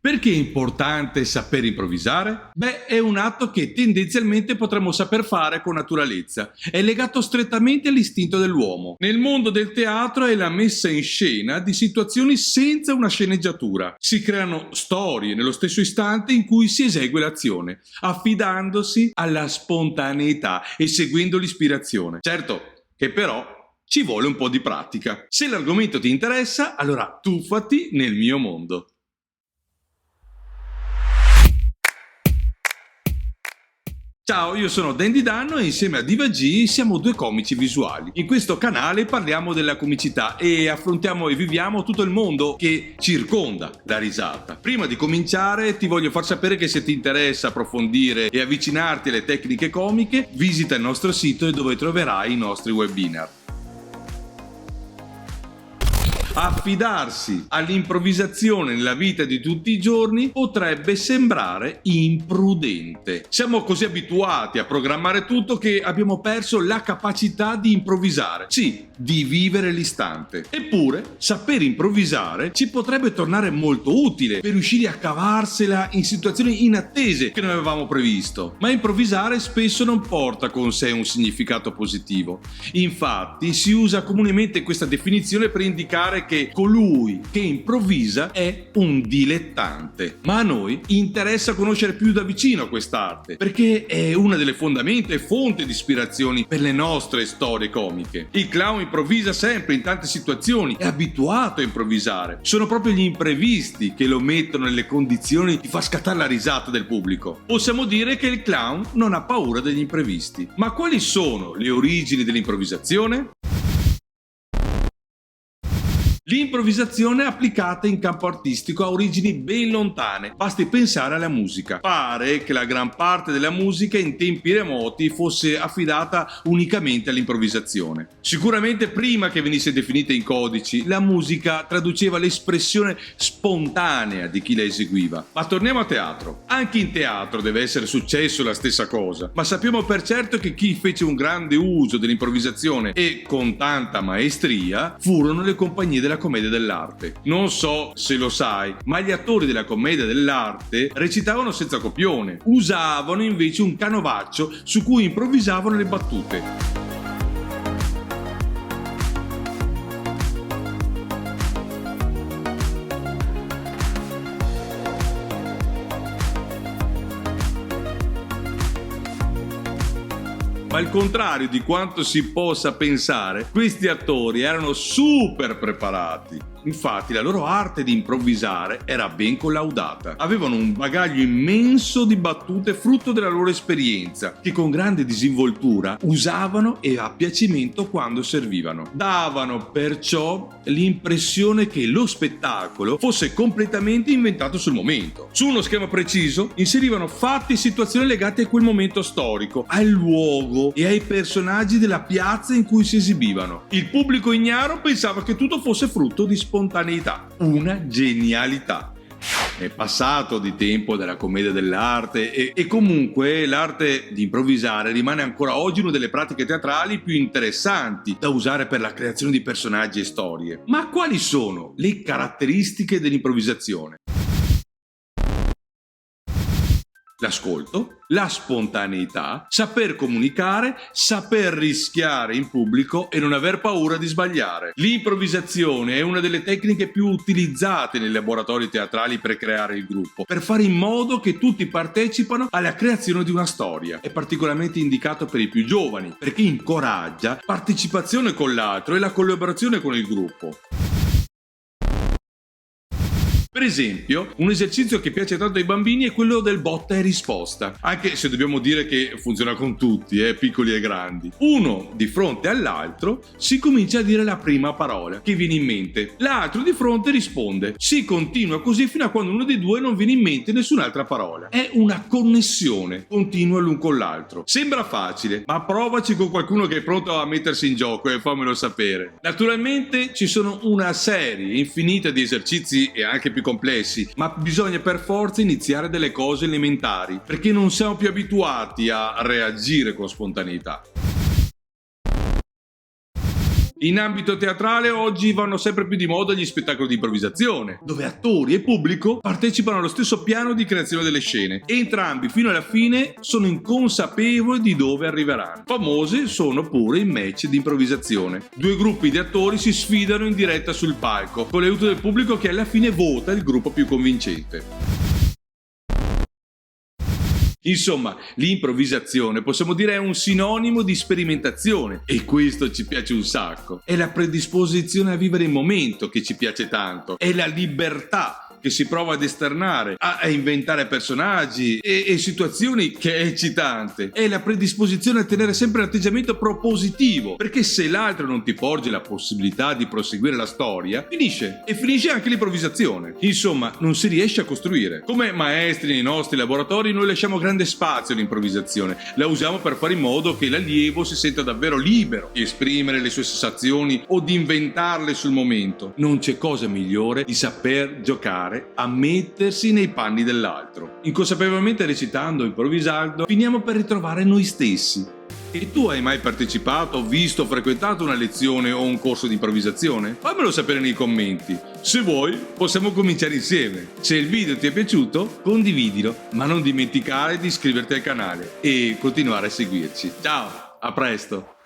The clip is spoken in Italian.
Perché è importante saper improvvisare? Beh, è un atto che tendenzialmente potremmo saper fare con naturalezza. È legato strettamente all'istinto dell'uomo. Nel mondo del teatro è la messa in scena di situazioni senza una sceneggiatura. Si creano storie nello stesso istante in cui si esegue l'azione, affidandosi alla spontaneità e seguendo l'ispirazione. Certo che però ci vuole un po' di pratica. Se l'argomento ti interessa, allora tuffati nel mio mondo. Ciao, io sono Dandy Danno e insieme a Diva G siamo due comici visuali. In questo canale parliamo della comicità e affrontiamo e viviamo tutto il mondo che circonda la risata. Prima di cominciare ti voglio far sapere che se ti interessa approfondire e avvicinarti alle tecniche comiche, visita il nostro sito dove troverai i nostri webinar. Affidarsi all'improvvisazione nella vita di tutti i giorni potrebbe sembrare imprudente. Siamo così abituati a programmare tutto che abbiamo perso la capacità di improvvisare, sì, di vivere l'istante. Eppure, saper improvvisare ci potrebbe tornare molto utile per riuscire a cavarsela in situazioni inattese che non avevamo previsto. Ma improvvisare spesso non porta con sé un significato positivo. Infatti, si usa comunemente questa definizione per indicare che colui che improvvisa è un dilettante. Ma a noi interessa conoscere più da vicino quest'arte, perché è una delle fondamenta e fonte di ispirazioni per le nostre storie comiche. Il clown improvvisa sempre in tante situazioni, è abituato a improvvisare. Sono proprio gli imprevisti che lo mettono nelle condizioni di far scattare la risata del pubblico. Possiamo dire che il clown non ha paura degli imprevisti. Ma quali sono le origini dell'improvvisazione? L'improvvisazione applicata in campo artistico ha origini ben lontane, basti pensare alla musica. Pare che la gran parte della musica in tempi remoti fosse affidata unicamente all'improvvisazione. Sicuramente prima che venisse definita in codici, la musica traduceva l'espressione spontanea di chi la eseguiva. Ma torniamo a teatro. Anche in teatro deve essere successo la stessa cosa, ma sappiamo per certo che chi fece un grande uso dell'improvvisazione e con tanta maestria furono le compagnie della commedia dell'arte. Non so se lo sai, ma gli attori della commedia dell'arte recitavano senza copione, usavano invece un canovaccio su cui improvvisavano le battute. Ma al contrario di quanto si possa pensare, questi attori erano super preparati. Infatti la loro arte di improvvisare era ben collaudata. Avevano un bagaglio immenso di battute frutto della loro esperienza, che con grande disinvoltura usavano e a piacimento quando servivano. Davano perciò l'impressione che lo spettacolo fosse completamente inventato sul momento. Su uno schema preciso inserivano fatti e situazioni legate a quel momento storico, al luogo e ai personaggi della piazza in cui si esibivano. Il pubblico ignaro pensava che tutto fosse frutto di spontaneità, una genialità. È passato di tempo della commedia dell'arte e comunque l'arte di improvvisare rimane ancora oggi una delle pratiche teatrali più interessanti da usare per la creazione di personaggi e storie. Ma quali sono le caratteristiche dell'improvvisazione? L'ascolto, la spontaneità, saper comunicare, saper rischiare in pubblico e non aver paura di sbagliare. L'improvvisazione è una delle tecniche più utilizzate nei laboratori teatrali per creare il gruppo, per fare in modo che tutti partecipano alla creazione di una storia. È particolarmente indicato per i più giovani, perché incoraggia partecipazione con l'altro e la collaborazione con il gruppo. Per esempio, un esercizio che piace tanto ai bambini è quello del botta e risposta, anche se dobbiamo dire che funziona con tutti, piccoli e grandi. Uno di fronte all'altro si comincia a dire la prima parola che viene in mente, l'altro di fronte risponde. Si continua così fino a quando uno dei due non viene in mente nessun'altra parola. È una connessione continua l'un con l'altro. Sembra facile, ma provaci con qualcuno che è pronto a mettersi in gioco e fammelo sapere. Naturalmente ci sono una serie infinita di esercizi e anche più complessi, ma bisogna per forza iniziare delle cose elementari, perché non siamo più abituati a reagire con spontaneità. In ambito teatrale oggi vanno sempre più di moda gli spettacoli di improvvisazione, dove attori e pubblico partecipano allo stesso piano di creazione delle scene e entrambi fino alla fine sono inconsapevoli di dove arriveranno. Famose sono pure i match di improvvisazione. Due gruppi di attori si sfidano in diretta sul palco, con l'aiuto del pubblico che alla fine vota il gruppo più convincente. Insomma, l'improvvisazione possiamo dire è un sinonimo di sperimentazione e questo ci piace un sacco. È la predisposizione a vivere il momento che ci piace tanto, è la libertà che si prova ad esternare, a inventare personaggi e situazioni che è eccitante. È la predisposizione a tenere sempre l'atteggiamento propositivo, perché se l'altro non ti porge la possibilità di proseguire la storia, finisce e finisce anche l'improvvisazione. Insomma, non si riesce a costruire. Come maestri nei nostri laboratori noi lasciamo grande spazio all'improvvisazione, la usiamo per fare in modo che l'allievo si senta davvero libero di esprimere le sue sensazioni o di inventarle sul momento. Non c'è cosa migliore di saper giocare a mettersi nei panni dell'altro. Inconsapevolmente recitando, improvvisando, finiamo per ritrovare noi stessi. E tu hai mai partecipato, visto o frequentato una lezione o un corso di improvvisazione? Fammelo sapere nei commenti. Se vuoi, possiamo cominciare insieme. Se il video ti è piaciuto, condividilo, ma non dimenticare di iscriverti al canale e continuare a seguirci. Ciao, a presto!